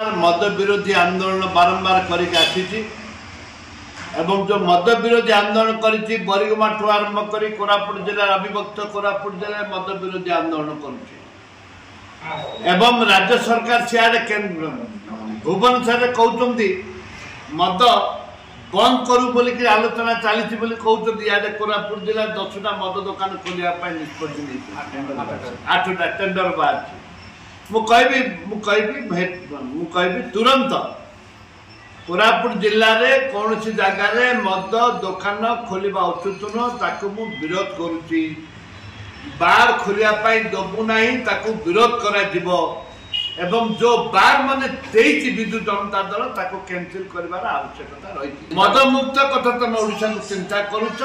मद विरोधी आंदोलन बारंबार करके एवं जो मद विरोधी आंदोलन करी बरिगुमा ठू आरंभ कर कोरापुट जिले अविभक्त कोरापुट जिले मद विरोधी आंदोलन कर राज्य सरकार सियाड़े भुवनेश्वर कहते मद बंद करू बोलिक आलोचना चली कहते इे कोरापुट जिले 10टा मद दुकान खोलने निष्पत्ति 8टा टेंडर बाहर मुझे तुरंत कोरापुट जिले में कौन सी जगार मद दुकान खोलवा उचित नुह ताकू विरोध करुच्ची बार खोलिया दबू ना विरोध करा एवं जो बार माने विजु जनता दल ताको कैंसिल करार आवश्यकता रही मद मुक्त कथा तुम ओडिशा को चिंता करुच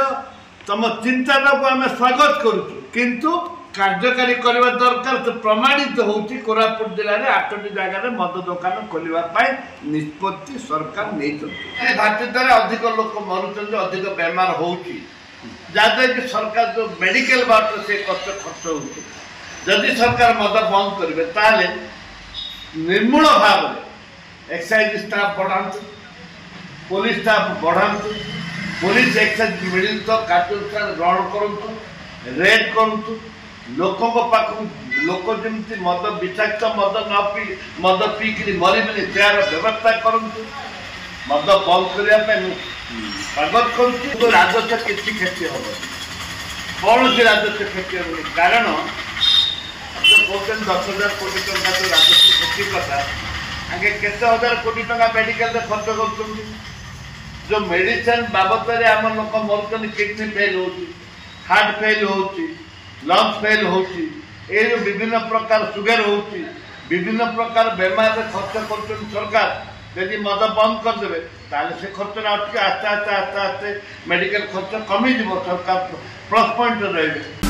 तुम चिंताटा को आम स्वागत करुचु किंतु कार्यकारी करने दरकार तो प्रमाणित होती कोरापुट जिले में 8टी जगह मद दुकान खोलने निष्पत्ति सरकार नहीं भारतीय द्वारा अधिक लोक मरुच अधिक बेमार होती जहाँद्वारा कि सरकार जो मेडिकल बाट से कष्ट खर्च होती सरकार मद बंद करेंगे निर्मूल भाव एक्साइज स्टाफ बढ़ातु पुलिस स्टाफ बढ़ातु पुलिस एक्साइज मिलित कार्यानुष्ठान ग्रहण करूँ रेड करूँ लोकों लोक जमी मद विषाक्त मद न पी मद पीक मरबे त्यार व्यवस्था करूँ मद बंद करने स्वागत करुँ राजस्व किसी क्षति हम कौन सी राजस्व क्षति हम कारण जो कहते 10,000 कोटी टंका जो राजस्व क्षति कथा आगे केते हजार कोटी टंका मेडिकल खर्च कर जो मेडिसिन बाबद में आम लोक मरुन किडनी फेल हो हार्ट फेल हो लंग्स फेल होती विभिन्न प्रकार सुगर होती विभिन्न प्रकार बेमार खर्च कर सरकार यदि मद बंद करदे से खर्च अटके आस्ते आस्ते आस्ते आस्ते मेडिकल खर्च कमी सरकार प्लस पॉइंट रहे।